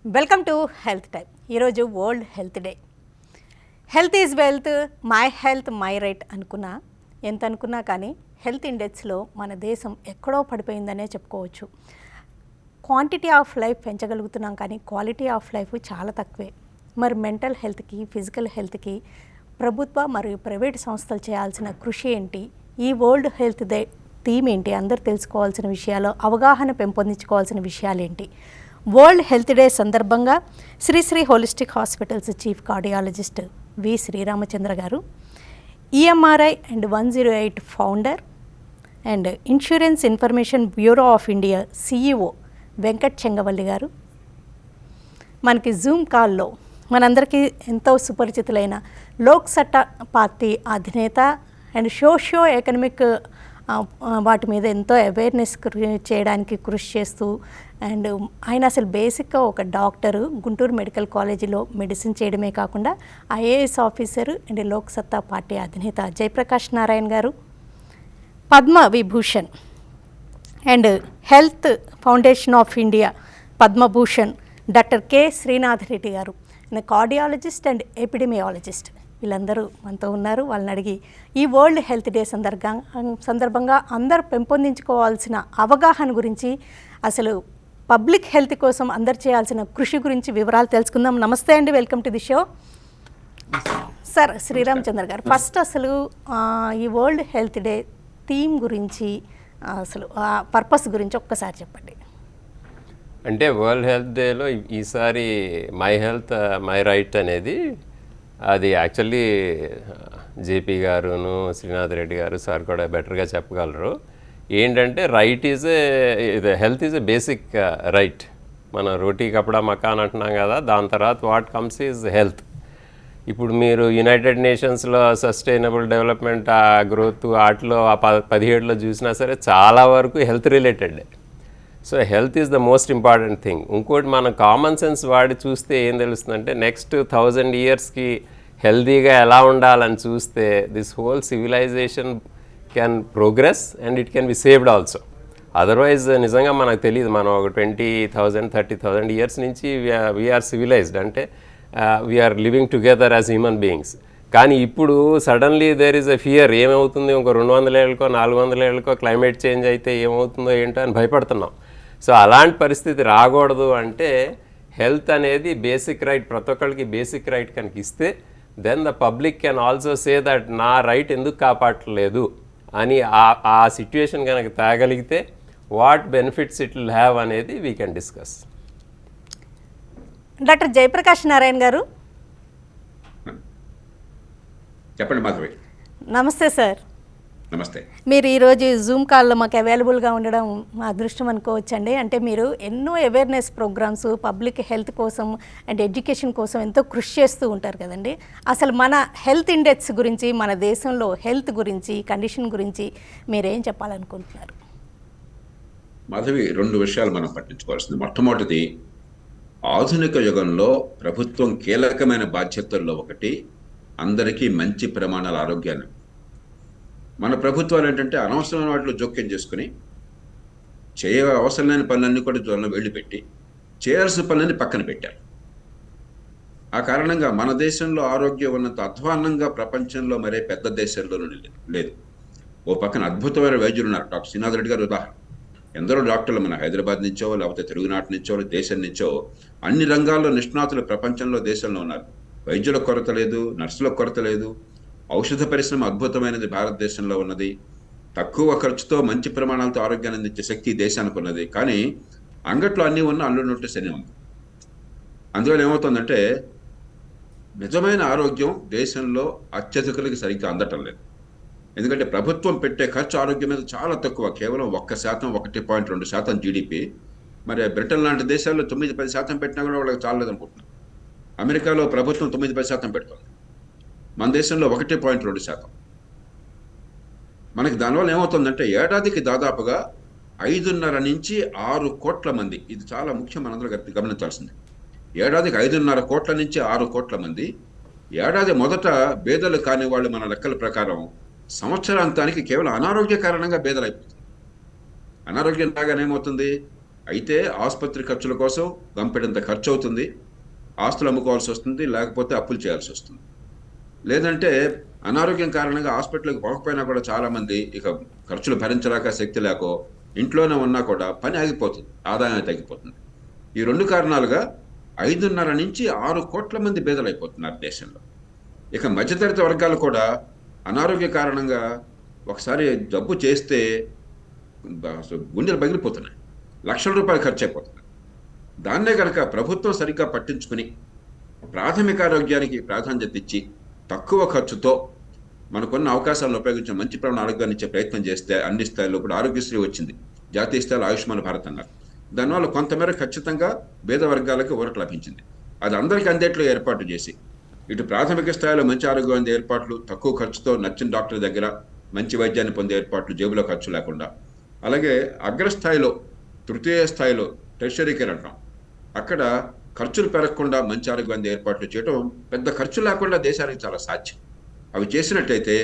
Welcome to health time. ఈరోజు world health day. Health is wealth, my health my right ఎంత అనుకున్నా కానీ health ఇండెక్స్లో మన దేశం ఎక్కడో పడిపోయిందనే చెప్పుకోవచ్చు. క్వాంటిటీ ఆఫ్ లైఫ్ పెంచగలుగుతున్నాం కానీ క్వాలిటీ ఆఫ్ లైఫ్ చాలా తక్కువే. మరి మెంటల్ హెల్త్కి, ఫిజికల్ హెల్త్కి ప్రభుత్వ మరియు ప్రైవేట్ సంస్థలు చేయాల్సిన కృషి ఏంటి, ఈ వరల్డ్ హెల్త్ డే థీమ్ ఏంటి, అందరూ తెలుసుకోవాల్సిన విషయాలు, అవగాహన పెంపొందించుకోవాల్సిన విషయాలు ఏంటి? వరల్డ్ హెల్త్ డే సందర్భంగా Sri holistic hospitals chief cardiologist V Sriramachandra గారు, EMRI and 108 founder and insurance information bureau of India CEO Venkat Chengavalli గారు, మనకి జూమ్ కాల్లో మనందరికీ ఎంతో సుపరిచితులైన లోక్ సత్తా పార్టీ అధినేత అండ్ సోషియో ఎకనామిక్ వాటి మీద ఎంతో అవేర్నెస్ చేయడానికి కృషి చేస్తూ, అండ్ ఆయన అసలు బేసిక్గా ఒక డాక్టరు, గుంటూరు మెడికల్ కాలేజీలో మెడిసిన్ చేయడమే కాకుండా ఐఏఎస్ ఆఫీసరు అండ్ లోక్ సత్తా పార్టీ అధినేత జయప్రకాష్ నారాయణ గారు, Padma Vibhushan and health foundation of India Padma Bhushan doctor K Srinath Reddy గారు, కార్డియాలజిస్ట్ అండ్ ఎపిడమియాలజిస్ట్, వీళ్ళందరూ మనతో ఉన్నారు. వాళ్ళని అడిగి ఈ వరల్డ్ హెల్త్ డే సందర్భంగా అందరూ పెంపొందించుకోవాల్సిన అవగాహన గురించి, అసలు పబ్లిక్ హెల్త్ కోసం అందరు చేయాల్సిన కృషి గురించి వివరాలు తెలుసుకుందాం. నమస్తే అండి, welcome to the show. Sir Sriramachandra garu, first అసలు ఈ వరల్డ్ హెల్త్ డే థీమ్ గురించి, అసలు పర్పస్ గురించి ఒక్కసారి చెప్పండి. అంటే వరల్డ్ హెల్త్ డేలో ఈసారి మై హెల్త్ మై రైట్ అనేది, అది యాక్చువల్లీ జేపీ గారును శ్రీనాథ్ రెడ్డి గారు సార్ కూడా బెటర్గా చెప్పగలరు. ఏంటంటే రైట్ ఈజ్ ఇది health is a basic right. మనం రోటీ కపడా మకాన్ అంటున్నాం కదా, దాని తర్వాత వాట్ కమ్స్ ఈజ్ హెల్త్. ఇప్పుడు మీరు యునైటెడ్ నేషన్స్లో సస్టైనబుల్ డెవలప్మెంట్ ఆ గ్రోత్ వాటిలో ఆ 17లో చూసినా సరే చాలా వరకు health related. So health is the most important thing. ఇంకోటి మనం కామన్ సెన్స్ వాడి చూస్తే ఏం తెలుస్తుందంటే, నెక్స్ట్ 1000 yearsకి హెల్తీగా ఎలా ఉండాలని చూస్తే this whole civilization can progress and it can be saved also. Otherwise నిజంగా మనకు తెలియదు. మనం ఒక 20,000 30,000 years నుంచి వీఆర్ సివిలైజ్డ్, అంటే we are living together as human beings. కానీ ఇప్పుడు suddenly there is a fear, ఏమవుతుంది ఇంకో 200 ఏళ్ళకో 400 ఏళ్ళకో క్లైమేట్ చేంజ్ అయితే ఏమవుతుందో ఏంటో అని భయపడుతున్నాం. సో అలాంటి పరిస్థితి రాకూడదు అంటే హెల్త్ అనేది బేసిక్ రైట్, ప్రతి ఒక్కరికి బేసిక్ రైట్ కనుక ఇస్తే then the public can also say that నా రైట్ ఎందుకు కాపాడలేదు అని ఆ సిట్యుయేషన్ కనుక తేగలిగితే what benefits it will have అనేది we can discuss. Doctor Jayaprakash Narayana గారు, చెప్పండి మాధవి. నమస్తే సార్. నమస్తే. మీరు ఈరోజు జూమ్ కాల్లో మాకు అవైలబుల్గా ఉండడం మా అదృష్టం అనుకోవచ్చండి. అంటే మీరు ఎన్నో అవేర్నెస్ ప్రోగ్రామ్స్ పబ్లిక్ హెల్త్ కోసం అండ్ ఎడ్యుకేషన్ కోసం ఎంతో కృషి చేస్తూ ఉంటారు కదండి. అసలు మన హెల్త్ ఇండెక్స్ గురించి, మన దేశంలో హెల్త్ గురించి, కండిషన్ గురించి మీరేం చెప్పాలనుకుంటున్నారు? మాధవి, 2 విషయాలు మనం పట్టించుకోవాల్సింది. మొట్టమొదటిది, ఆధునిక యుగంలో ప్రభుత్వం కీలకమైన బాధ్యతల్లో ఒకటి అందరికీ మంచి ప్రమాణాల ఆరోగ్యాన్ని. మన ప్రభుత్వాలు ఏంటంటే అనవసరమైన వాటిలో జోక్యం చేసుకుని అవసరం లేని పనులన్నీ కూడా జోన్లో వెళ్ళి పెట్టి చేయాల్సిన పనులన్నీ పక్కన పెట్టారు. ఆ కారణంగా మన దేశంలో ఆరోగ్యం ఉన్నంత అధ్వాన్నంగా ప్రపంచంలో మరే పెద్ద దేశంలోనూ లేదు. ఓ పక్కన అద్భుతమైన వైద్యులు ఉన్నారు. డాక్టర్ శ్రీనాథ్ రెడ్డి గారు ఉదాహరణ. ఎందరో డాక్టర్లు మన హైదరాబాద్ నుంచో, లేకపోతే తెలుగునాటి నుంచో, దేశం నుంచో అన్ని రంగాల్లో నిష్ణాతులు ప్రపంచంలో దేశంలో ఉన్నారు. వైద్యుల కొరత లేదు, నర్సుల కొరత లేదు. ఔషధ పరిశ్రమ అద్భుతమైనది భారతదేశంలో ఉన్నది. తక్కువ ఖర్చుతో మంచి ప్రమాణాలతో ఆరోగ్యాన్ని అందించే శక్తి దేశానికి ఉన్నది. కానీ అంగట్లో అన్నీ ఉన్న అల్లున్నట్టు శని ఉంది. అందువల్ల ఏమవుతుందంటే నిజమైన ఆరోగ్యం దేశంలో అత్యధికులకి సరిగ్గా అందటం లేదు. ఎందుకంటే ప్రభుత్వం పెట్టే ఖర్చు ఆరోగ్యం మీద చాలా తక్కువ, కేవలం 1%, 1.2% జీడిపి. మరి బ్రిటన్ లాంటి దేశాల్లో 9-10% పెట్టినా కూడా వాళ్ళకి చాలలేదనుకుంటున్నాను. అమెరికాలో ప్రభుత్వం 9-10% పెడుతుంది, మన దేశంలో 1.2%. మనకి దానివల్ల ఏమవుతుందంటే ఏడాదికి దాదాపుగా 5.5 నుంచి 6 కోట్ల మంది, ఇది చాలా ముఖ్యం, మనందరూ గమనించాల్సింది. ఏడాదికి 5.5 కోట్ల నుంచి 6 కోట్ల మంది ఏడాది మొదట బేదలు కాని వాళ్ళు మన లెక్కల ప్రకారం సంవత్సరాంతానికి కేవలం అనారోగ్య కారణంగా బేదలైపోతుంది. అనారోగ్యం రాగానే ఏమవుతుంది, అయితే ఆసుపత్రి ఖర్చుల కోసం గంపెడంత ఖర్చు అవుతుంది, ఆస్తులు అమ్ముకోవాల్సి వస్తుంది, లేకపోతే అప్పులు చేయాల్సి వస్తుంది. లేదంటే అనారోగ్యం కారణంగా హాస్పిటల్కి పోకపోయినా కూడా చాలామంది ఇక ఖర్చులు భరించలేక శక్తి లేకో ఇంట్లోనే ఉన్నా కూడా పని ఆగిపోతుంది, ఆదాయం తగ్గిపోతుంది. ఈ 2 కారణాలుగా 5.5 నుంచి 6 కోట్ల మంది బేదలైపోతున్నారు దేశంలో. ఇక మధ్యతరగతి వర్గాలు కూడా అనారోగ్య కారణంగా ఒకసారి జబ్బు చేస్తే గుండెలు పగిలిపోతున్నాయి, లక్షల రూపాయలు ఖర్చు అయిపోతున్నాయి. దాన్నే కనుక ప్రభుత్వం సరిగ్గా పట్టించుకుని ప్రాథమిక ఆరోగ్యానికి ప్రాధాన్యత ఇచ్చి తక్కువ ఖర్చుతో మనకున్న అవకాశాలను ఉపయోగించి మంచి ప్రమాణ ఆరోగ్యాన్ని ఇచ్చే ప్రయత్నం చేస్తే అన్ని స్థాయిలో ఇప్పుడు ఆరోగ్యశ్రీ వచ్చింది, జాతీయ స్థాయిలో ఆయుష్మాన్ భారత్ అన్నారు. దానివల్ల కొంతమేర ఖచ్చితంగా పేద వర్గాలకు ఊరట లభించింది. అది అందరికీ అందేట్లో ఏర్పాటు చేసి ఇటు ప్రాథమిక స్థాయిలో మంచి ఆరోగ్యం అందే ఏర్పాట్లు, తక్కువ ఖర్చుతో నచ్చిన డాక్టర్ దగ్గర మంచి వైద్యాన్ని పొందే ఏర్పాట్లు, జేబులో ఖర్చు లేకుండా, అలాగే అగ్రస్థాయిలో తృతీయ స్థాయిలో టెర్షరీ కేర్ అంటాం, అక్కడ ఖర్చులు పెరగకుండా మంచి ఆరోగ్యం అందే ఏర్పాట్లు చేయడం పెద్ద ఖర్చు లేకుండా దేశానికి చాలా సాధ్యం. అవి చేసినట్టయితే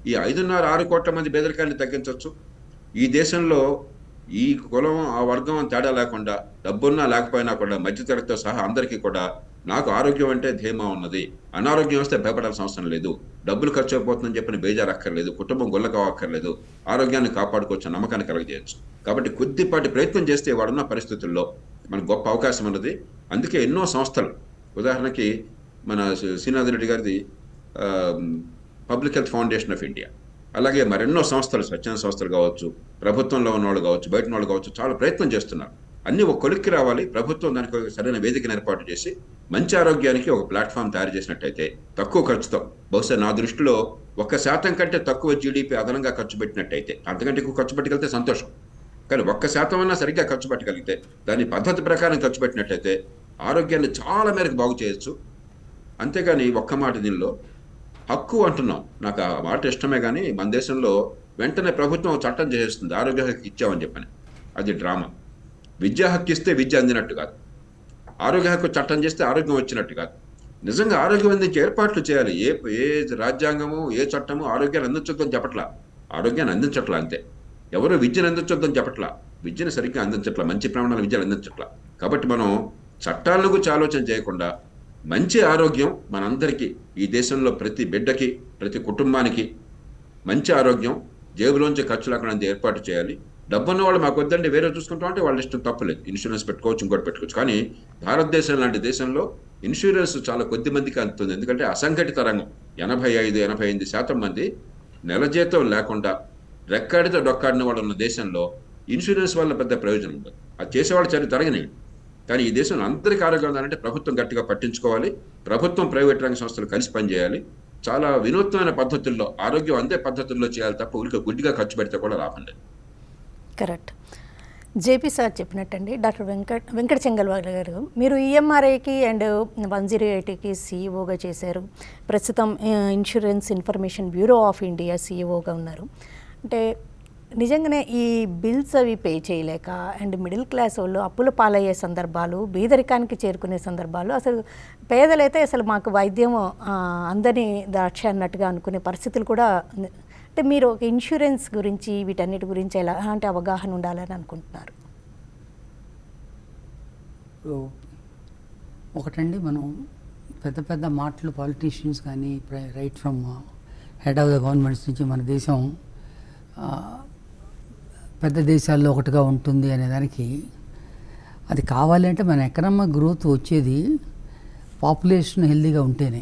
ఈ 5.5-6 కోట్ల మంది పేదరికాన్ని తగ్గించవచ్చు. ఈ దేశంలో ఈ కులం ఆ వర్గం అని తేడా లేకుండా, డబ్బున్నా లేకపోయినా కూడా మధ్యతరగతితో సహా అందరికీ కూడా నాకు ఆరోగ్యం అంటే ధీమా ఉన్నది, అనారోగ్యం వస్తే భయపడాల్సిన అవసరం లేదు, డబ్బులు ఖర్చు అయిపోతుందని చెప్పిన బేజారు అక్కర్లేదు, కుటుంబం గొల్లకక్కర్లేదు, ఆరోగ్యాన్ని కాపాడుకోవచ్చు, నమ్మకాన్ని కలగజేయచ్చు. కాబట్టి కొద్దిపాటి ప్రయత్నం చేస్తే వాడున్న పరిస్థితుల్లో మనకు గొప్ప అవకాశం ఉన్నది. అందుకే ఎన్నో సంస్థలు, ఉదాహరణకి మన శ్రీనాథ్ రెడ్డి గారిది public health foundation of India, అలాగే మరెన్నో సంస్థలు, స్వచ్ఛంద సంస్థలు కావచ్చు, ప్రభుత్వంలో ఉన్నవాళ్ళు కావచ్చు, బయట వాళ్ళు కావచ్చు, చాలా ప్రయత్నం చేస్తున్నారు. అన్నీ ఒక కొలిక్కి రావాలి. ప్రభుత్వం దానికి ఒక సరైన వేదికను ఏర్పాటు చేసి మంచి ఆరోగ్యానికి ఒక ప్లాట్ఫామ్ తయారు చేసినట్టయితే తక్కువ ఖర్చుతో, బహుశా నా దృష్టిలో 1% కంటే తక్కువ జీడిపి అదనంగా ఖర్చు పెట్టినట్టయితే, అంతకంటే ఎక్కువ ఖర్చు పెట్టగలిగితే సంతోషం, కానీ 1% అన్నా సరిగ్గా ఖర్చు పెట్టగలిగితే, దాని పద్ధతి ప్రకారం ఖర్చు పెట్టినట్టయితే ఆరోగ్యాన్ని చాలా మేరకు బాగు చేయొచ్చు. అంతేగాని ఒక్క మాట దీనిలో హక్కు అంటున్నాం, నాకు ఆ మాట ఇష్టమే, కానీ మన దేశంలో వెంటనే ప్రభుత్వం చట్టం చేసేస్తుంది ఆరోగ్య హక్కు ఇచ్చామని చెప్పని. అది డ్రామా. విద్యా హక్కు ఇస్తే విద్య అందినట్టు కాదు, ఆరోగ్య హక్కు చట్టం చేస్తే ఆరోగ్యం వచ్చినట్టు కాదు. నిజంగా ఆరోగ్యం అందించే ఏర్పాట్లు చేయాలి. ఏ రాజ్యాంగము, ఏ చట్టము ఆరోగ్యాన్ని అందించొద్దని చెప్పట్లా, ఆరోగ్యాన్ని అందించట్లా అంతే. ఎవరో విద్యను అందించొద్దని చెప్పట్లా, విద్యను సరిగ్గా అందించట్లా, మంచి ప్రమాణాల విద్యను అందించట్లా. కాబట్టి మనం చట్టాల గురించి ఆలోచన చేయకుండా మంచి ఆరోగ్యం మనందరికీ, ఈ దేశంలో ప్రతి బిడ్డకి, ప్రతి కుటుంబానికి మంచి ఆరోగ్యం, జేబులోంచి ఖర్చు లేకుండా ఏర్పాటు చేయాలి. డబ్బున్న వాళ్ళు మాకు వద్దండి వేరే చూసుకుంటాం అంటే వాళ్ళ ఇష్టం, తప్పలేదు, ఇన్సూరెన్స్ పెట్టుకోవచ్చు, ఇంకోటి పెట్టుకోవచ్చు. కానీ భారతదేశం లాంటి దేశంలో ఇన్సూరెన్స్ చాలా కొద్ది మందికి అందుతుంది. ఎందుకంటే అసంఘటిత రంగం 85% మంది నెల జీతం లేకుండా రెక్కాడితో డొక్కాడిన వాళ్ళు ఉన్న దేశంలో ఇన్సూరెన్స్ వల్ల పెద్ద ప్రయోజనం ఉండదు. అది చేసేవాళ్ళు చాలా తరగని. కానీ ఈ దేశంలో అందరికీ ఆరోగ్యం ఉండాలంటే ప్రభుత్వం గట్టిగా పట్టించుకోవాలి, ప్రభుత్వం ప్రైవేట్ రంగ సంస్థలు కలిసి పనిచేయాలి. చాలా వినూత్నమైన పద్ధతుల్లో ఆరోగ్యం అందే పద్ధతుల్లో చేయాలి తప్ప ఊరికే గుడ్డిగా ఖర్చు పెడితే కూడా లాభం లేదు. కరెక్ట్. జేపీ సార్ చెప్పినట్టండి, డాక్టర్ వెంకట చెంగల్వాల గారు, మీరు ఈఎంఆర్ఐకి అండ్ 108కి సీఈఓగా చేశారు. ప్రస్తుతం insurance information bureau of India సీఈఓగా ఉన్నారు. అంటే నిజంగానే ఈ బిల్స్ అవి పే చేయలేక అండ్ మిడిల్ క్లాస్ వాళ్ళు అప్పుల పాలయ్యే సందర్భాలు, బీదరికానికి చేరుకునే సందర్భాలు, అసలు పేదలైతే అసలు మాకు వైద్యం అందని దాక్ష అన్నట్టుగా అనుకునే పరిస్థితులు కూడా. అంటే మీరు ఒక ఇన్సూరెన్స్ గురించి, వీటన్నిటి గురించి ఎలాంటి అవగాహన ఉండాలని అనుకుంటున్నారు? ఒకటండి, మనం పెద్ద పెద్ద మాటలు పాలిటీషియన్స్ కానీ right from head of the governments నుంచి మన దేశం పెద్ద దేశాల్లో ఒకటిగా ఉంటుంది అనేదానికి, అది కావాలంటే మన ఎకనామిక్ గ్రోత్ వచ్చేది పాపులేషన్ హెల్దీగా ఉంటేనే.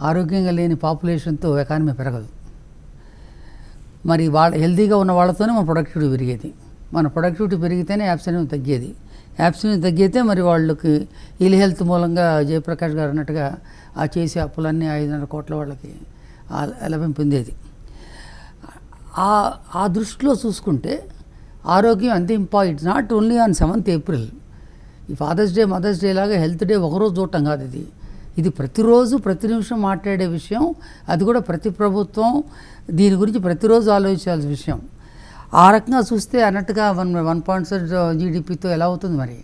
ఆరోగ్యంగా లేని పాపులేషన్తో ఎకానమీ పెరగదు. మరి హెల్దీగా ఉన్న వాళ్ళతోనే మన ప్రొడక్టివిటీ పెరిగేది. మన ప్రొడక్టివిటీ పెరిగితేనే యాబ్సెన్స్ తగ్గేది. యాబ్సెన్స్ తగ్గితే మరి వాళ్ళకి ఇల్ హెల్త్ మూలంగా జయప్రకాష్ గారు అన్నట్టుగా ఆ చేసే అప్పులన్నీ 5.5 కోట్ల వాళ్ళకి లభ్యం పొందేది. ఆ దృష్టిలో చూసుకుంటే ఆరోగ్యం అంతే important. Not only on 7th April, ఈ ఫాదర్స్ డే, మదర్స్ డే లాగా హెల్త్ డే ఒకరోజు చూడటం కాదు. ఇది ప్రతిరోజు, ప్రతి నిమిషం మాట్లాడే విషయం. అది కూడా ప్రతి ప్రభుత్వం దీని గురించి ప్రతిరోజు ఆలోచించాల్సిన విషయం. ఆ రకంగా చూస్తే అన్నట్టుగా 1.7 జీడిపితో ఎలా అవుతుంది మరి?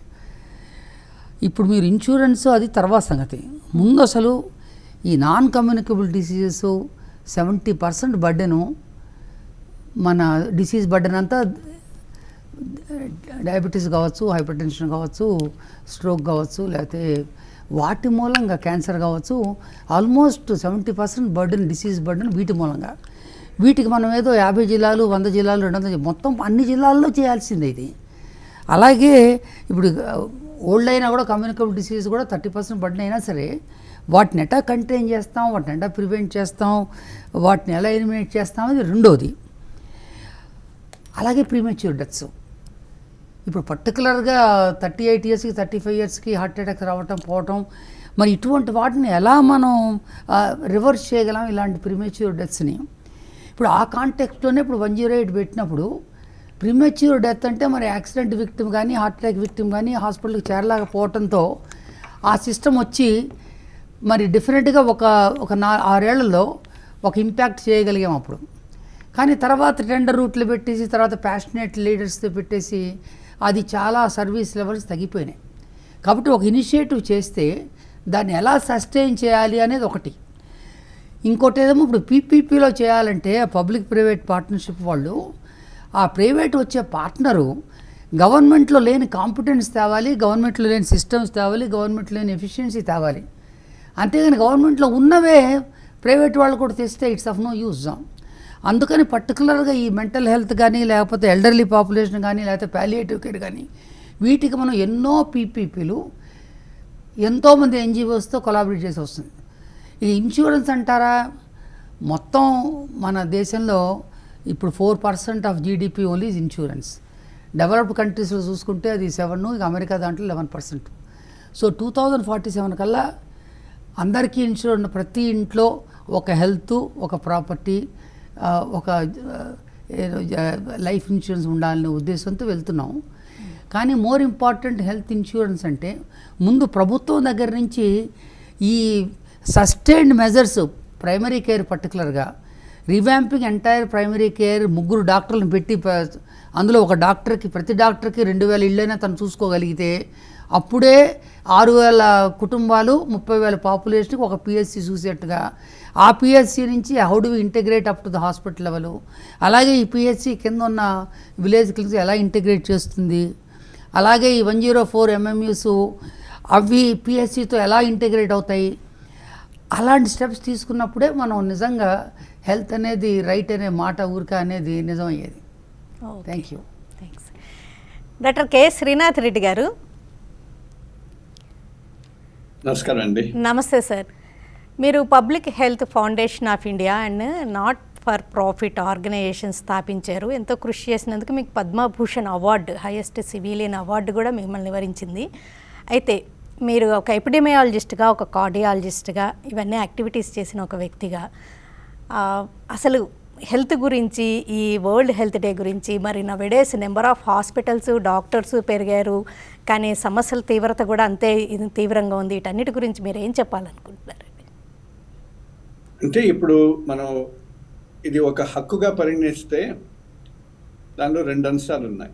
ఇప్పుడు మీరు ఇన్సూరెన్స్ అది తర్వాత సంగతి. ముందు అసలు ఈ నాన్ కమ్యూనికబుల్ డిసీజెస్ 70% బర్డెను, మన డిసీజ్ బర్డెన్ అంతా డయాబెటీస్ కావచ్చు, హైపర్ టెన్షన్ కావచ్చు, స్ట్రోక్ కావచ్చు, లేకపోతే వాటి మూలంగా క్యాన్సర్ కావచ్చు, ఆల్మోస్ట్ 70% బర్డెన్, డిసీజ్ బర్డెన్ వీటి మూలంగా. వీటికి మనం ఏదో 50 జిల్లాలు, 100 జిల్లాలు, 200 మొత్తం అన్ని జిల్లాల్లో చేయాల్సిందే ఇది. అలాగే ఇప్పుడు ఓల్డ్ అయినా కూడా కమ్యూనికబుల్ డిసీజ్ కూడా 30% బర్డెన్ అయినా సరే వాటిని ఎట్లా కంటైన్ చేస్తాం, వాటిని ఎట్లా ప్రివెంట్ చేస్తాం, వాటిని ఎలా ఎలిమినేట్ చేస్తాం అది రెండోది. అలాగే ప్రీమెచ్యూర్ డెత్స్. ఇప్పుడు పర్టికులర్గా 38 ఇయర్స్కి 35 ఇయర్స్కి హార్ట్ అటాక్ రావటం పోవటం, మరి ఇటువంటి వాటిని ఎలా మనం రివర్స్ చేయగలం ఇలాంటి ప్రీమెచ్యూర్ డెత్స్ని. ఇప్పుడు ఆ కాంటెక్స్ట్లోనే ఇప్పుడు 108 పెట్టినప్పుడు ప్రీమెచ్యూర్ డెత్ అంటే మరి యాక్సిడెంట్ విక్టిమ్ కానీ హార్ట్ అటాక్ విక్టిమ్ కానీ హాస్పిటల్కి చేరలేకపోవడంతో ఆ సిస్టమ్ వచ్చి మరి డెఫినెట్గా ఒక 6 ఏళ్లలో ఒక ఇంపాక్ట్ చేయగలిగాం అప్పుడు. కానీ తర్వాత టెండర్ రూట్లు పెట్టేసి తర్వాత ప్యాషనేట్ లీడర్స్తో పెట్టేసి అది చాలా సర్వీస్ లెవెల్స్ తగ్గిపోయినాయి. కాబట్టి ఒక ఇనిషియేటివ్ చేస్తే దాన్ని ఎలా సస్టైన్ చేయాలి అనేది ఒకటి. ఇంకోటి ఏదేమో ఇప్పుడు పీపీపీలో చేయాలంటే పబ్లిక్ ప్రైవేట్ పార్ట్నర్షిప్ వాళ్ళు ఆ ప్రైవేట్ వచ్చే పార్ట్నరు గవర్నమెంట్లో లేని కాంపిటెన్స్ తేవాలి, గవర్నమెంట్లో లేని సిస్టమ్స్ తేవాలి, గవర్నమెంట్లో లేని ఎఫిషియన్సీ తేవాలి. అంతేగాని గవర్నమెంట్లో ఉన్నవే ప్రైవేట్ వాళ్ళు కూడా తెస్తే ఇట్స్ ఆఫ్ నో యూజ్. అందుకని పర్టికులర్గా ఈ మెంటల్ హెల్త్ కానీ లేకపోతే ఎల్డర్లీ పాపులేషన్ కానీ లేకపోతే ప్యాలియేటివ్ కేర్ కానీ వీటికి మనం ఎన్నో పీపీపీలు ఎంతోమంది ఎన్జిఓస్తో కొలాబరేట్ చేసి వస్తుంది. ఈ ఇన్సూరెన్స్ అంటారా, మొత్తం మన దేశంలో ఇప్పుడు 4% of GDP only is insurance. Developed కంట్రీస్లో చూసుకుంటే అది 7, ఇక అమెరికా దాంట్లో 11%. సో 2047 కల్లా అందరికీ ఇన్సూరెన్స్, ప్రతి ఇంట్లో ఒక హెల్త్, ఒక ప్రాపర్టీ, ఒక లైఫ్ ఇన్సూరెన్స్ ఉండాలనే ఉద్దేశంతో వెళ్తున్నాం. కానీ మోర్ ఇంపార్టెంట్ హెల్త్ ఇన్సూరెన్స్ అంటే ముందు ప్రభుత్వం దగ్గర నుంచి ఈ సస్టైన్డ్ మెజర్స్, ప్రైమరీ కేర్ పర్టికులర్గా రివ్యాంపింగ్ ఎంటైర్ ప్రైమరీ కేర్, 3 డాక్టర్లను పెట్టి అందులో ఒక డాక్టర్కి, ప్రతి డాక్టర్కి 2000 ఇళ్ళైనా తను చూసుకోగలిగితే అప్పుడే 6000 కుటుంబాలు, 30,000 పాపులేషన్కి ఒక పిహెచ్సి చూసేట్టుగా, ఆ పిహెచ్సి నుంచి how do we integrate up to the hospital level, అలాగే ఈ పిహెచ్సి కింద ఉన్న విలేజ్ క్లినిక్స్ ఎలా ఇంటిగ్రేట్ చేస్తుంది, అలాగే ఈ 104 MMUs అవి పిహెచ్సితో ఎలా ఇంటిగ్రేట్ అవుతాయి, అలాంటి స్టెప్స్ తీసుకున్నప్పుడే మనం నిజంగా హెల్త్ అనేది రైట్ అనే మాట ఊరిక అనేది నిజమయ్యేది. Thank you. Thanks. Doctor K Srinath Reddy గారు, నమస్కారం అండి. నమస్తే సార్. మీరు public health foundation of India and not for profit organisation స్థాపించారు. ఎంతో కృషి చేసినందుకు మీకు Padma Bhushan award, highest civilian award కూడా మిమ్మల్ని వరించింది. అయితే మీరు ఒక ఎపిడెమియాలజిస్ట్గా, ఒక కార్డియాలజిస్ట్గా ఇవన్నీ యాక్టివిటీస్ చేసిన ఒక వ్యక్తిగా అసలు హెల్త్ గురించి, ఈ వరల్డ్ హెల్త్ డే గురించి, మరి నవడేస్ నెంబర్ ఆఫ్ హాస్పిటల్స్, డాక్టర్స్ పెరిగారు కానీ సమస్యల తీవ్రత కూడా అంతే తీవ్రంగా ఉంది. వీటన్నిటి గురించి మీరు ఏం చెప్పాలనుకుంటున్నారండి? అంటే ఇప్పుడు మనం ఇది ఒక హక్కుగా పరిగణిస్తే దానిలో 2 అంశాలు ఉన్నాయి.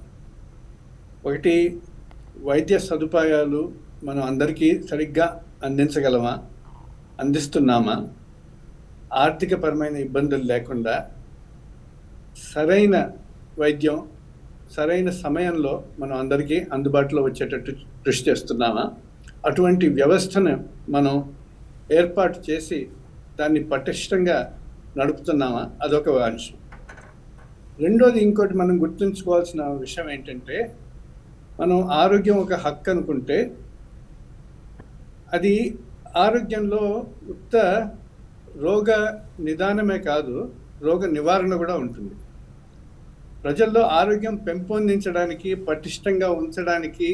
ఒకటి, వైద్య సదుపాయాలు మనం అందరికీ సరిగ్గా అందించగలమా, అందిస్తున్నామా, ఆర్థికపరమైన ఇబ్బందులు లేకుండా సరైన వైద్యం సరైన సమయంలో మనం అందరికీ అందుబాటులో వచ్చేటట్టు కృషి చేస్తున్నామా, అటువంటి వ్యవస్థను మనం ఏర్పాటు చేసి దాన్ని పటిష్టంగా నడుపుతున్నామా, అదొక అంశం. రెండోది, ఇంకోటి మనం గుర్తుంచుకోవాల్సిన విషయం ఏంటంటే, మనం ఆరోగ్యం ఒక హక్కు అనుకుంటే అది ఆరోగ్యంలో ఉత్త రోగ నిదానమే కాదు, రోగ నివారణ కూడా ఉంటుంది. ప్రజల్లో ఆరోగ్యం పెంపొందించడానికి, పటిష్టంగా ఉంచడానికి,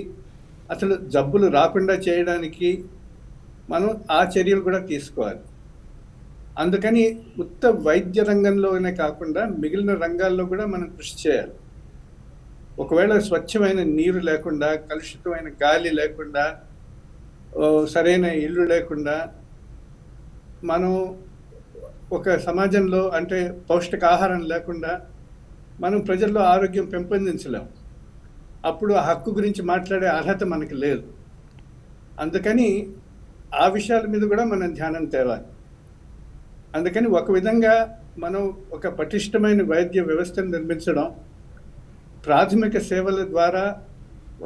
అసలు జబ్బులు రాకుండా చేయడానికి మనం ఆ చర్యలు కూడా తీసుకోవాలి. అందుకని ఉత్త వైద్య రంగంలోనే కాకుండా మిగిలిన రంగాల్లో కూడా మనం కృషి చేయాలి. ఒకవేళ స్వచ్ఛమైన నీరు లేకుండా, కలుషితమైన గాలి లేకుండా, సరైన ఇల్లు లేకుండా మనం ఒక సమాజంలో అంటే పౌష్టికాహారం లేకుండా మనం ప్రజల్లో ఆరోగ్యం పెంపొందించలేము. అప్పుడు ఆ హక్కు గురించి మాట్లాడే అర్హత మనకి లేదు. అందుకని ఆ విషయాల మీద కూడా మనం ధ్యానం తేవాలి. అందుకని ఒక విధంగా మనం ఒక పటిష్టమైన వైద్య వ్యవస్థను నిర్మించడం, ప్రాథమిక సేవల ద్వారా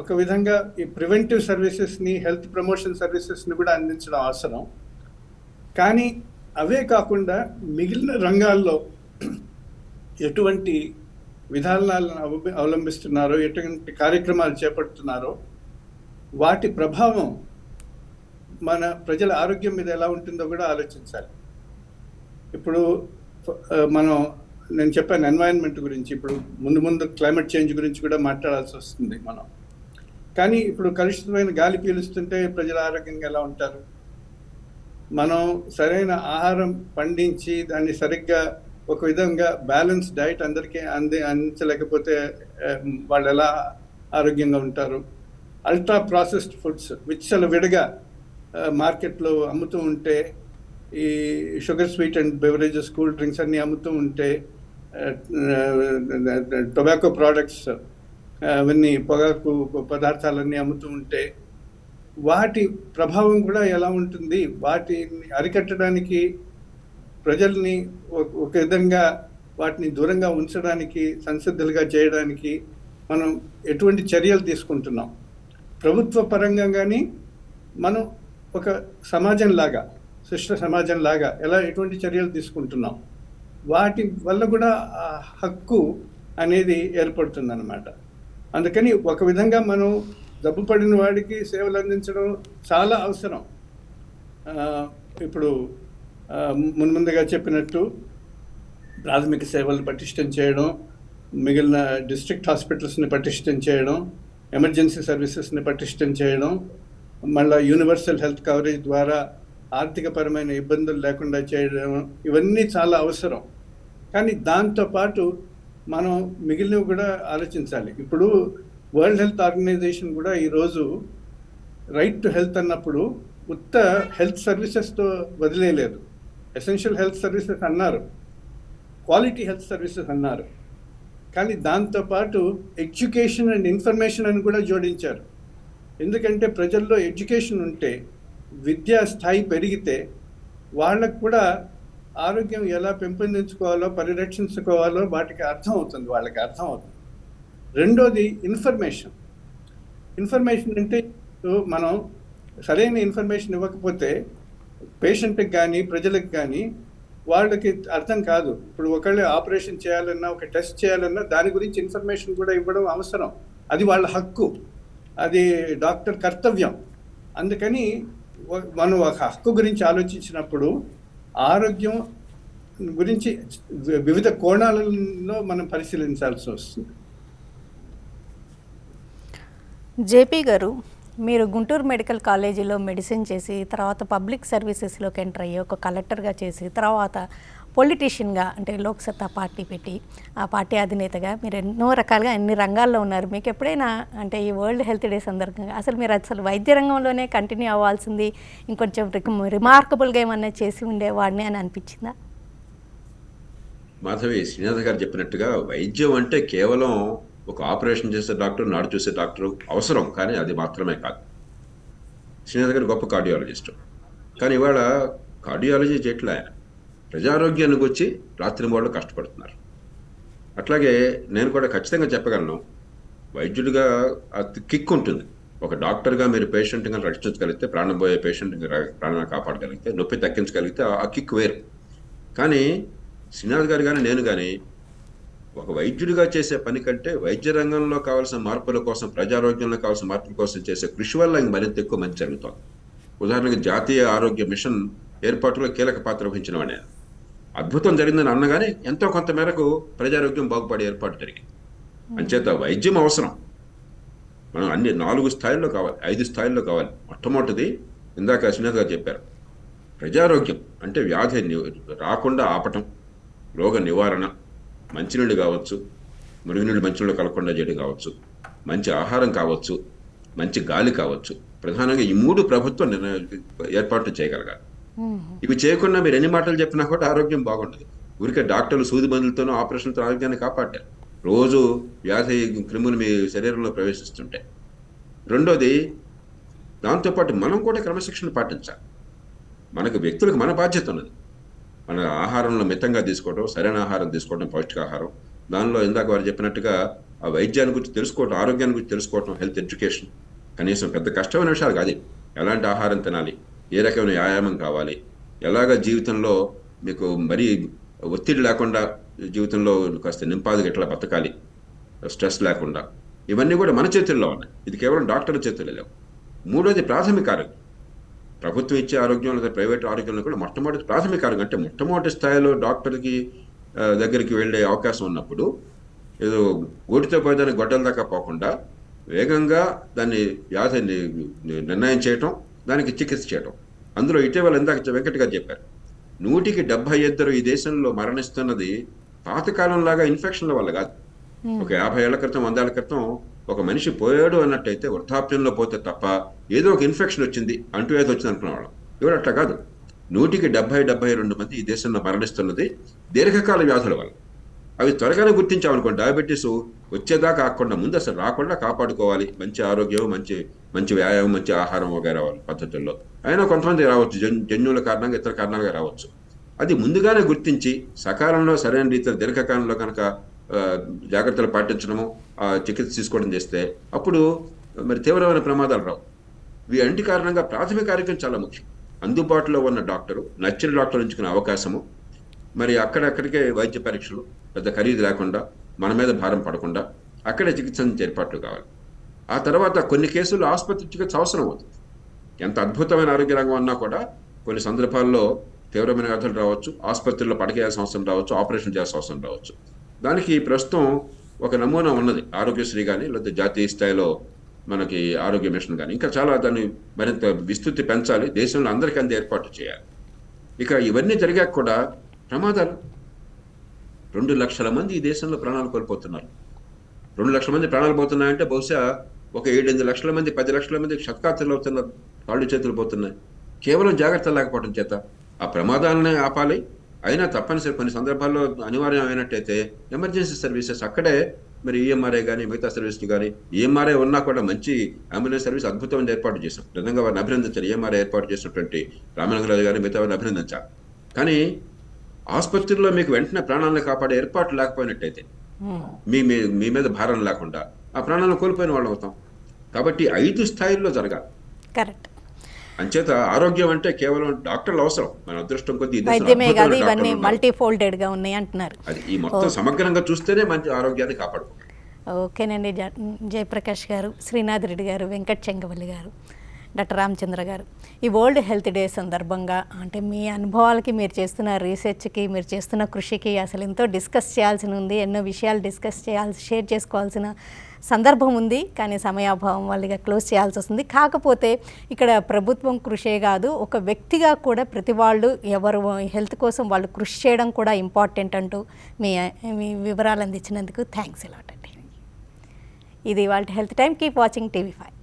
ఒక విధంగా ఈ ప్రివెంటివ్ సర్వీసెస్ని, హెల్త్ ప్రమోషన్ సర్వీసెస్ని కూడా అందించడం అవసరం. కానీ అవే కాకుండా మిగిలిన రంగాల్లో ఎటువంటి విధానాలను అవలంబిస్తున్నారో, ఎటువంటి కార్యక్రమాలు చేపడుతున్నారో వాటి ప్రభావం మన ప్రజల ఆరోగ్యం మీద ఎలా ఉంటుందో కూడా ఆలోచించాలి. ఇప్పుడు నేను చెప్పాను ఎన్వైరన్మెంట్ గురించి, ఇప్పుడు ముందు క్లైమేట్ చేంజ్ గురించి కూడా మాట్లాడాల్సి వస్తుంది మనం. కానీ ఇప్పుడు కలుషితమైన గాలి పీలుస్తుంటే ప్రజల ఆరోగ్యంగా ఎలా ఉంటారు? మనం సరైన ఆహారం పండించి దాన్ని సరిగ్గా ఒక విధంగా బ్యాలెన్స్ డైట్ అందరికీ అందించలేకపోతే వాళ్ళు ఎలా ఆరోగ్యంగా ఉంటారు? అల్ట్రా ప్రాసెస్డ్ ఫుడ్స్ విచ్చలవిడిగా మార్కెట్లో అమ్ముతూ ఉంటే, ఈ sugar sweet and beverages, cool drinks అన్నీ అమ్ముతూ ఉంటే, టొబాకో ప్రోడక్ట్స్ అవన్నీ పొగాకు పదార్థాలన్నీ అమ్ముతూ ఉంటే వాటి ప్రభావం కూడా ఎలా ఉంటుంది? వాటిని అరికట్టడానికి, ప్రజల్ని ఒక విధంగా వాటిని దూరంగా ఉంచడానికి, సంసిద్ధులుగా చేయడానికి మనం ఎటువంటి చర్యలు తీసుకుంటున్నాం? ప్రభుత్వ పరంగా కానీ మనం ఒక సమాజంలాగా, శిష్ట సమాజంలాగా ఎటువంటి చర్యలు తీసుకుంటున్నాం? వాటి వల్ల కూడా హక్కు అనేది ఏర్పడుతుందన్నమాట. అందుకని ఒక విధంగా మనం జబ్బు పడిన వాడికి సేవలు అందించడం చాలా అవసరం. ఇప్పుడు ముందుగా చెప్పినట్టు ప్రాథమిక సేవలు పటిష్టం చేయడం, మిగిలిన డిస్ట్రిక్ట్ హాస్పిటల్స్ని పటిష్టం చేయడం, ఎమర్జెన్సీ సర్వీసెస్ని పటిష్టం చేయడం, మళ్ళీ యూనివర్సల్ హెల్త్ కవరేజ్ ద్వారా ఆర్థికపరమైన ఇబ్బందులు లేకుండా చేయడం, ఇవన్నీ చాలా అవసరం. కానీ దాంతోపాటు మనం మిగిలినవి కూడా ఆలోచించాలి. ఇప్పుడు వరల్డ్ హెల్త్ ఆర్గనైజేషన్ కూడా ఈరోజు రైట్ టు హెల్త్ అన్నప్పుడు ఉత్త హెల్త్ సర్వీసెస్తో వదిలేయలేదు. ఎసెన్షియల్ హెల్త్ సర్వీసెస్ అన్నారు, క్వాలిటీ హెల్త్ సర్వీసెస్ అన్నారు. కానీ దాంతోపాటు ఎడ్యుకేషన్ అండ్ ఇన్ఫర్మేషన్ అని కూడా జోడించారు. ఎందుకంటే ప్రజల్లో ఎడ్యుకేషన్ ఉంటే, విద్యా స్థాయి పెరిగితే వాళ్ళకు కూడా ఆరోగ్యం ఎలా పెంపొందించుకోవాలో, పరిరక్షించుకోవాలో వాళ్ళకి అర్థం అవుతుంది. రెండోది ఇన్ఫర్మేషన్ అంటే మనం సరైన ఇన్ఫర్మేషన్ ఇవ్వకపోతే పేషెంట్కి కానీ ప్రజలకు కానీ వాళ్ళకి అర్థం కాదు. ఇప్పుడు ఒకళ్ళు ఆపరేషన్ చేయాలన్నా, ఒక టెస్ట్ చేయాలన్నా దాని గురించి ఇన్ఫర్మేషన్ కూడా ఇవ్వడం అవసరం. అది వాళ్ళ హక్కు, అది డాక్టర్ కర్తవ్యం. అందుకని మనం ఒక హక్కు గురించి ఆలోచించినప్పుడు ఆరోగ్యం గురించి వివిధ కోణాలలో మనం పరిశీలించాల్సి వస్తుంది. జేపీ గారు, మీరు గుంటూరు మెడికల్ కాలేజీలో మెడిసిన్ చేసి తర్వాత పబ్లిక్ సర్వీసెస్లోకి ఎంటర్ అయ్యి ఒక కలెక్టర్గా చేసి తర్వాత పొలిటీషియన్గా అంటే లోక్సత్తా పార్టీ పెట్టి ఆ పార్టీ అధినేతగా మీరు ఎన్నో రకాలుగా ఎన్ని రంగాల్లో ఉన్నారు. మీకు ఎప్పుడైనా అంటే ఈ వరల్డ్ హెల్త్ డే సందర్భంగా అసలు వైద్య రంగంలోనే కంటిన్యూ అవ్వాల్సింది, ఇంకొంచెం రిమార్కబుల్గా ఏమన్నా చేసి ఉండేవాడిని అని అనిపించిందా? మాధవి, శ్రీనాథ్ గారు చెప్పినట్టుగా వైద్యం అంటే కేవలం ఒక ఆపరేషన్ చేసే డాక్టర్, నాడు చూసే డాక్టర్ అవసరం, కానీ అది మాత్రమే కాదు. శ్రీనాథ్ గారు గొప్ప కార్డియాలజిస్ట్, కానీ ఇవాళ కార్డియాలజీ చేయట్లే ఆయన. ప్రజారోగ్యానికి వచ్చి రాత్రి వాళ్ళు కష్టపడుతున్నారు. అట్లాగే నేను కూడా ఖచ్చితంగా చెప్పగలను, వైద్యుడిగా ఆ కిక్ ఉంటుంది. ఒక డాక్టర్గా మీరు పేషెంట్గా రక్షించగలిగితే, ప్రాణం పోయే పేషెంట్ని ప్రాణాన్ని కాపాడగలిగితే, నొప్పి తగ్గించగలిగితే ఆ కిక్ వేరు. కానీ శ్రీనాథ్ గారు కానీ నేను కానీ ఒక వైద్యుడిగా చేసే పని కంటే వైద్య రంగంలో కావాల్సిన మార్పుల కోసం, ప్రజారోగ్యంలో కావాల్సిన మార్పుల కోసం చేసే కృషి వల్ల ఇంక మరింత ఎక్కువ మంచి జరుగుతుంది. ఉదాహరణకు జాతీయ ఆరోగ్య మిషన్ ఏర్పాటులో కీలక పాత్ర వహించిన వాడే. అద్భుతం జరిగిందని అన్నగానే ఎంతో కొంత మేరకు ప్రజారోగ్యం బాగుపడే ఏర్పాటు జరిగింది. అంచేత వైద్యం అవసరం. మనం అన్ని 4 స్థాయిల్లో కావాలి, 5 స్థాయిల్లో కావాలి. మొట్టమొదటిది ఇందాక శ్రీనాథ్ గారు చెప్పారు, ప్రజారోగ్యం అంటే వ్యాధి రాకుండా ఆపటం, రోగ నివారణ, మంచినీళ్ళు కావచ్చు, మురుగునీళ్ళు మంచినీళ్ళు కలగకుండా చేయడం కావచ్చు, మంచి ఆహారం కావచ్చు, మంచి గాలి కావచ్చు. ప్రధానంగా ఈ 3 ప్రభుత్వం ఏర్పాట్లు చేయగలగాలి. ఇవి చేయకుండా మీరు ఎన్ని మాటలు చెప్పినా కూడా ఆరోగ్యం బాగుండదు. ఊరికే డాక్టర్లు సూది మందులతోనూ ఆపరేషన్లతో ఆరోగ్యాన్ని కాపాడారు. రోజు వ్యాధి క్రిములు మీ శరీరంలో ప్రవేశిస్తుంటాయి. రెండోది, దాంతోపాటు మనం కూడా క్రమశిక్షణ పాటించాలి. మనకు వ్యక్తులకు మన బాధ్యత ఉన్నది. మన ఆహారంలో మితంగా తీసుకోవడం, సరైన ఆహారం తీసుకోవడం, పౌష్టికాహారం. దానిలో ఇందాక వారు చెప్పినట్టుగా ఆ వైద్యాన్ని గురించి తెలుసుకోవటం, ఆరోగ్యాన్ని గురించి తెలుసుకోవటం, హెల్త్ ఎడ్యుకేషన్ కనీసం పెద్ద కష్టమైన విషయాలు కాదు. ఎలాంటి ఆహారం తినాలి, ఏ రకమైన వ్యాయామం కావాలి, ఎలాగ జీవితంలో మీకు మరీ ఒత్తిడి లేకుండా జీవితంలో కాస్త నింపాదిగా ఎట్లా బతకాలి, స్ట్రెస్ లేకుండా, ఇవన్నీ కూడా మన చేతుల్లో ఉన్నాయి. ఇది కేవలం డాక్టర్ల చేతుల్లో లేవు. మూడోది ప్రాథమిక ఆరోగ్యం. ప్రభుత్వం ఇచ్చే ఆరోగ్యం లేదా ప్రైవేట్ ఆరోగ్యంలో కూడా మొట్టమొదటి ప్రాథమిక ఆరోగ్యం అంటే మొట్టమొదటి స్థాయిలో డాక్టర్కి దగ్గరికి వెళ్ళే అవకాశం ఉన్నప్పుడు ఏదో గోటితో పోయేదాన్ని గొడ్డల దాకా పోకుండా వేగంగా దాన్ని వ్యాధిని నిర్ణయం చేయటం, దానికి చికిత్స చేయటం. అందులో ఇటీవల ఇందాక వెంకట్ గారు చెప్పారు, 172 ఈ దేశంలో మరణిస్తున్నది పాతకాలంలాగా ఇన్ఫెక్షన్ల వల్ల కాదు. ఒక 50 ఏళ్ల క్రితం, 100 ఏళ్ల క్రితం ఒక మనిషి పోయాడు అన్నట్టయితే వృద్ధాప్యంలో పోతే తప్ప ఏదో ఒక ఇన్ఫెక్షన్ వచ్చింది, అంటువ్యాధి వచ్చింది అనుకునేవాళ్ళం. ఇవాళ అట్లా కాదు. 172 మంది ఈ దేశంలో మరణిస్తున్నది దీర్ఘకాల వ్యాధుల వల్ల. అవి త్వరగానే గుర్తించామనుకోండి, డయాబెటీస్ వచ్చేదాకా కాకుండా ముందు అసలు రాకుండా కాపాడుకోవాలి. మంచి ఆరోగ్యం, మంచి వ్యాయామం, మంచి ఆహారం వగైరా పద్ధతుల్లో అయినా కొంతమంది రావచ్చు, జన్యువుల కారణంగా, ఇతర కారణాలుగా రావచ్చు. అది ముందుగానే గుర్తించి సకాలంలో సరైన రీతిలో దీర్ఘకాలంలో కనుక జాగ్రత్తలు పాటించడము, చికిత్స తీసుకోవడం చేస్తే అప్పుడు మరి తీవ్రమైన ప్రమాదాలు రావు. వీటి కారణంగా ప్రాథమిక ఆరోగ్యం చాలా ముఖ్యం. అందుబాటులో ఉన్న డాక్టరు, నచ్చిన డాక్టర్ ఎంచుకునే అవకాశము, మరి అక్కడక్కడికే వైద్య పరీక్షలు పెద్ద ఖరీదు లేకుండా, మన మీద భారం పడకుండా అక్కడే చికిత్స ఏర్పాట్లు కావాలి. ఆ తర్వాత కొన్ని కేసులు ఆసుపత్రి చికిత్స అవసరం అవుతుంది. ఎంత అద్భుతమైన ఆరోగ్య రంగం అన్నా కూడా కొన్ని సందర్భాల్లో తీవ్రమైన వ్యాధులు రావచ్చు, ఆసుపత్రిలో పడకేయాల్సిన అవసరం రావచ్చు, ఆపరేషన్ చేయాల్సిన అవసరం రావచ్చు. దానికి ప్రస్తుతం ఒక నమూనా ఉన్నది, ఆరోగ్యశ్రీ కానీ లేకపోతే జాతీయ స్థాయిలో మనకి ఆరోగ్య మిషన్ కానీ. ఇంకా చాలా దాన్ని మరింత విస్తృతి పెంచాలి, దేశంలో అందరికీ అంత ఏర్పాటు చేయాలి. ఇక ఇవన్నీ జరిగాక కూడా ప్రమాదాలు, 2 లక్షల మంది ఈ దేశంలో ప్రాణాలు కోల్పోతున్నారు. 2 లక్షల మంది ప్రాణాలు పోతున్నాయంటే బహుశా ఒక 7-8 లక్షల మంది, 10 లక్షల మంది క్షతగాత్రులు అవుతున్నారు, కాళ్ళు చేతులు పోతున్నాయి. కేవలం జాగ్రత్త లేకపోవడం చేత. ఆ ప్రమాదాలనే ఆపాలి. అయినా తప్పనిసరి కొన్ని సందర్భాల్లో అనివార్యం అయినట్టయితే ఎమర్జెన్సీ సర్వీసెస్ అక్కడే, మరి ఈఎంఆర్ఐ కానీ మిగతా సర్వీసులు కానీ, ఈఎంఆర్ఐ ఉన్నా కూడా మంచి అంబులెన్స్ సర్వీస్ అద్భుతమైన ఏర్పాటు చేశాం. నిజంగా వారిని అభినందించాలి. ఈఎంఆర్ఐ ఏర్పాటు చేసినటువంటి రామలింగరాజు గారిని, మిగతా వారిని అభినందించాలి. కానీ ఆసుపత్రిలో మీకు వెంటనే ప్రాణాలను కాపాడే ఏర్పాటు లేకపోయినట్టయితే మీ మీద భారం లేకుండా ఆ ప్రాణాలను కోల్పోయిన వాళ్ళు అవుతాం. కాబట్టి 5 స్థాయిల్లో జరగాలి. కరెక్ట్. అంచేత ఆరోగ్యం అంటే కేవలం డాక్టర్లు అవసరం, మన అదృష్టం కొద్ది వైద్యమే కాదు, ఇవన్నీ మల్టీఫోల్డెడ్ గా ఉన్నాయి అంటున్నారు. అది ఈ మొత్తం సమగ్రంగా చూస్తేనే మంచి ఆరోగ్యాన్ని కాపాడుకోవాలి. ఓకేనండి. జయప్రకాష్ గారు, శ్రీనాథ్ రెడ్డి గారు, వెంకట్ చెంగవల్లి గారు, డాక్టర్ రామచంద్ర గారు, ఈ వరల్డ్ హెల్త్ డే సందర్భంగా అంటే మీ అనుభవాలకి, మీరు చేస్తున్న రీసెర్చ్కి, మీరు చేస్తున్న కృషికి అసలు ఎంతో డిస్కస్ చేయాల్సి ఉంది. ఎన్నో విషయాలు షేర్ చేసుకోవాల్సిన సందర్భం ఉంది. కానీ సమయాభావం వల్ల క్లోజ్ చేయాల్సి వస్తుంది. కాకపోతే ఇక్కడ ప్రభుత్వం కృషే కాదు, ఒక వ్యక్తిగా కూడా ప్రతి వాళ్ళు ఎవరు హెల్త్ కోసం వాళ్ళు కృషి చేయడం కూడా ఇంపార్టెంట్ అంటూ మీ వివరాలు అందించినందుకు థ్యాంక్స్ ఎలాట్ అండి. ఇది వాళ్ళ health time. Keep watching TV5.